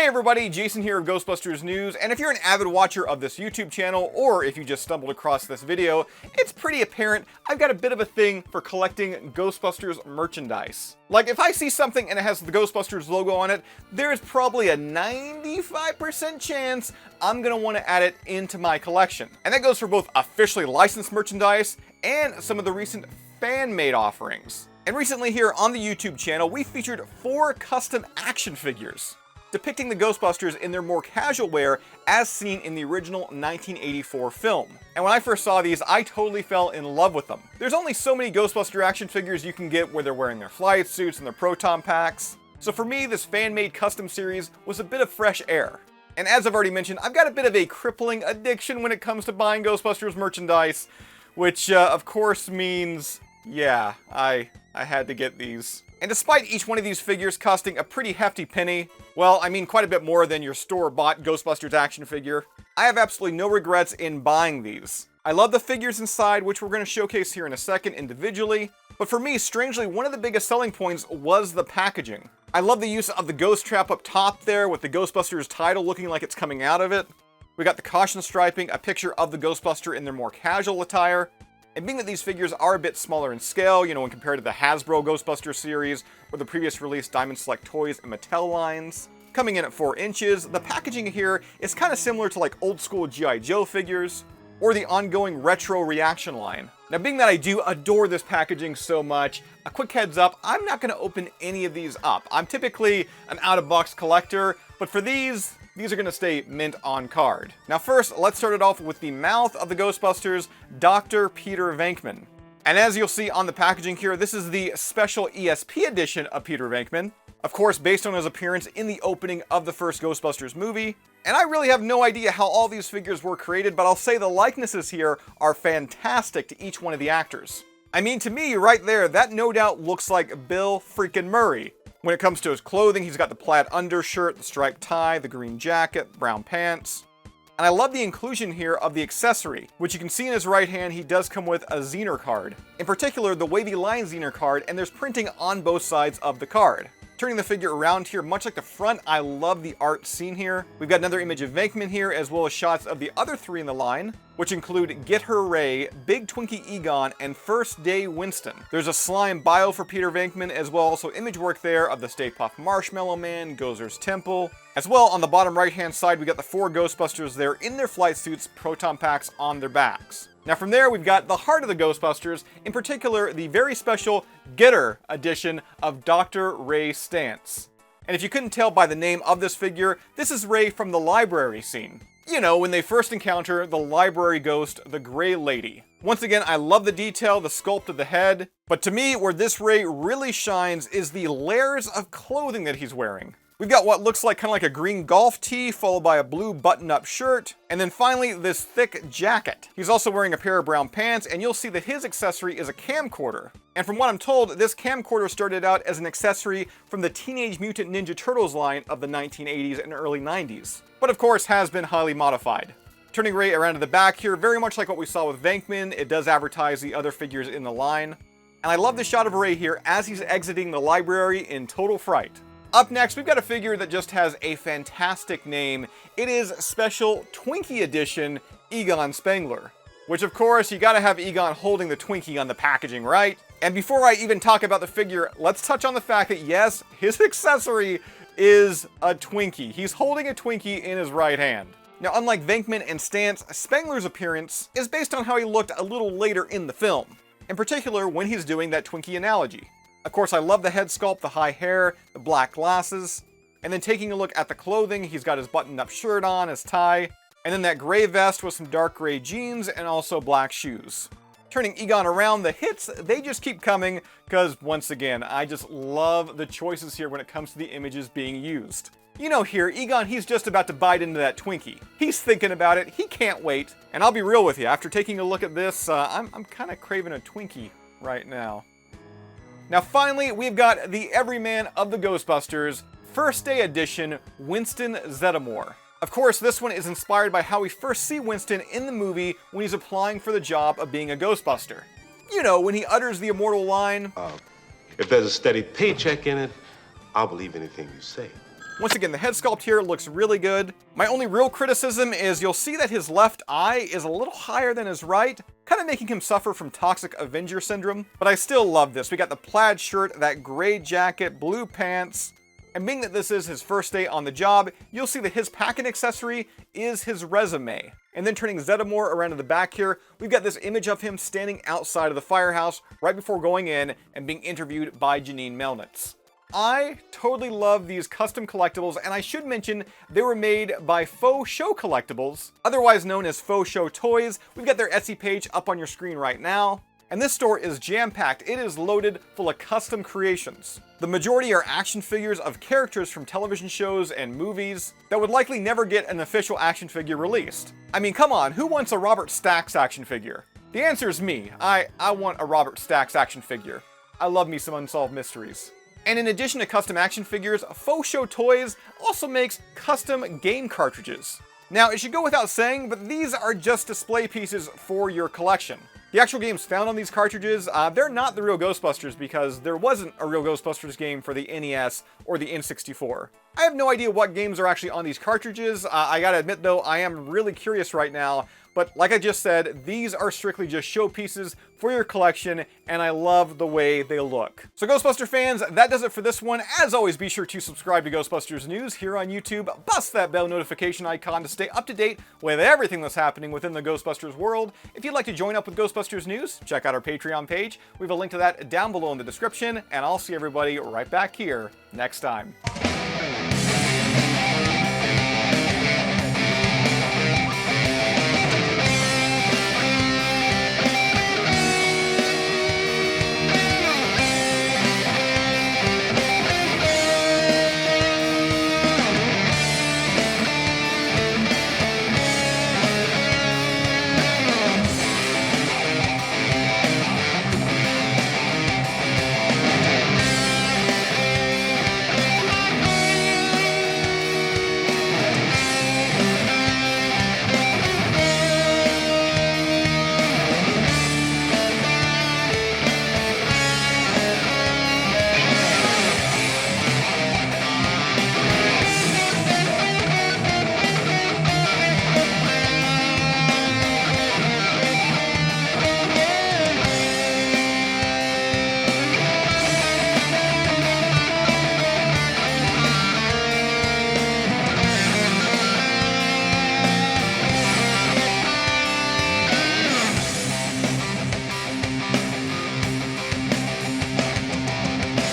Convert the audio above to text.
Hey everybody, Jason here of Ghostbusters News, and if you're an avid watcher of this YouTube channel, or if you just stumbled across this video, it's pretty apparent I've got a bit of a thing for collecting Ghostbusters merchandise. Like, if I see something and it has the Ghostbusters logo on it, there's probably a 95% chance I'm gonna want to add it into my collection. And that goes for both officially licensed merchandise and some of the recent fan-made offerings. And recently here on the YouTube channel, we featured 4 custom action figures depicting the Ghostbusters in their more casual wear as seen in the original 1984 film. And when I first saw these, I totally fell in love with them. There's only so many Ghostbuster action figures you can get where they're wearing their flight suits and their Proton Packs. So for me, this fan-made custom series was a bit of fresh air. And as I've already mentioned, I've got a bit of a crippling addiction when it comes to buying Ghostbusters merchandise, which of course means, yeah, I had to get these. And despite each one of these figures costing a pretty hefty penny, well, I mean quite a bit more than your store-bought Ghostbusters action figure, I have absolutely no regrets in buying these. I love the figures inside, which we're going to showcase here in a second individually, but for me, strangely, one of the biggest selling points was the packaging. I love the use of the ghost trap up top there with the Ghostbusters title looking like it's coming out of it. We got the caution striping, a picture of the Ghostbuster in their more casual attire. And being that these figures are a bit smaller in scale, you know, when compared to the Hasbro Ghostbusters series, or the previous released Diamond Select Toys and Mattel lines, coming in at 4 inches, the packaging here is kind of similar to like old school G.I. Joe figures, or the ongoing retro reaction line. Now being that I do adore this packaging so much, a quick heads up, I'm not going to open any of these up. I'm typically an out-of-box collector, but for these are going to stay mint on card. Now first, let's start it off with the mouth of the Ghostbusters, Dr. Peter Venkman. And as you'll see on the packaging here, this is the special ESP edition of Peter Venkman, of course based on his appearance in the opening of the first Ghostbusters movie. And I really have no idea how all these figures were created, but I'll say the likenesses here are fantastic to each one of the actors. I mean, to me, right there, that no doubt looks like Bill freaking Murray. When it comes to his clothing, he's got the plaid undershirt, the striped tie, the green jacket, brown pants. And I love the inclusion here of the accessory, which you can see in his right hand, he does come with a Zener card. In particular, the wavy line Zener card, and there's printing on both sides of the card. Turning the figure around here, much like the front, I love the art seen here. We've got another image of Venkman here, as well as shots of the other 3 in the line, which include Get Her Ray, Big Twinkie Egon, and First Day Winston. There's a slime bio for Peter Venkman, as well also image work there of the Stay Puft Marshmallow Man, Gozer's Temple. As well, on the bottom right-hand side, we got the 4 Ghostbusters there in their flight suits, Proton Packs on their backs. Now from there, we've got the heart of the Ghostbusters, in particular, the very special Getter edition of Dr. Ray Stantz. And if you couldn't tell by the name of this figure, this is Ray from the library scene. You know, when they first encounter the library ghost, the Gray Lady. Once again, I love the detail, the sculpt of the head, but to me, where this Ray really shines is the layers of clothing that he's wearing. We've got what looks like kind of like a green golf tee, followed by a blue button-up shirt, and then finally this thick jacket. He's also wearing a pair of brown pants, and you'll see that his accessory is a camcorder. And from what I'm told, this camcorder started out as an accessory from the Teenage Mutant Ninja Turtles line of the 1980s and early 90s, but of course has been highly modified. Turning Ray around to the back here, very much like what we saw with Venkman, it does advertise the other figures in the line. And I love the shot of Ray here as he's exiting the library in total fright. Up next, we've got a figure that just has a fantastic name. It is Special Twinkie Edition Egon Spengler. Which of course, you gotta have Egon holding the Twinkie on the packaging, right? And before I even talk about the figure, let's touch on the fact that yes, his accessory is a Twinkie. He's holding a Twinkie in his right hand. Now, unlike Venkman and Stantz, Spengler's appearance is based on how he looked a little later in the film. In particular, when he's doing that Twinkie analogy. Of course, I love the head sculpt, the high hair, the black glasses, and then taking a look at the clothing, he's got his buttoned-up shirt on, his tie, and then that gray vest with some dark gray jeans and also black shoes. Turning Egon around, the hits, they just keep coming, because once again, I just love the choices here when it comes to the images being used. You know here, Egon, he's just about to bite into that Twinkie. He's thinking about it, he can't wait, and I'll be real with you, after taking a look at this, I'm kind of craving a Twinkie right now. Now finally, we've got the everyman of the Ghostbusters, First Day Edition, Winston Zeddemore. Of course, this one is inspired by how we first see Winston in the movie when he's applying for the job of being a Ghostbuster. You know, when he utters the immortal line, If there's a steady paycheck in it, I'll believe anything you say. Once again, the head sculpt here looks really good. My only real criticism is you'll see that his left eye is a little higher than his right, kind of making him suffer from toxic Avenger syndrome. But I still love this. We got the plaid shirt, that gray jacket, blue pants. And being that this is his first day on the job, you'll see that his packing accessory is his resume. And then turning Zeddemore around to the back here, we've got this image of him standing outside of the firehouse right before going in and being interviewed by Janine Melnitz. I totally love these custom collectibles, and I should mention they were made by Faux Show Collectibles, otherwise known as Faux Show Toys. We've got their Etsy page up on your screen right now. And this store is jam-packed. It is loaded full of custom creations. The majority are action figures of characters from television shows and movies that would likely never get an official action figure released. I mean, come on, who wants a Robert Stax action figure? The answer is me. I want a Robert Stax action figure. I love me some Unsolved Mysteries. And in addition to custom action figures, Faux Show Toys also makes custom game cartridges. Now, it should go without saying, but these are just display pieces for your collection. The actual games found on these cartridges, they're not the real Ghostbusters because there wasn't a real Ghostbusters game for the NES or the N64. I have no idea what games are actually on these cartridges. I gotta admit though, I am really curious right now, but like I just said, these are strictly just showpieces for your collection, and I love the way they look. So Ghostbuster fans, that does it for this one. As always, be sure to subscribe to Ghostbusters News here on YouTube. Bust that bell notification icon to stay up to date with everything that's happening within the Ghostbusters world. If you'd like to join up with Ghostbusters News, check out our Patreon page. We have a link to that down below in the description, and I'll see everybody right back here next time.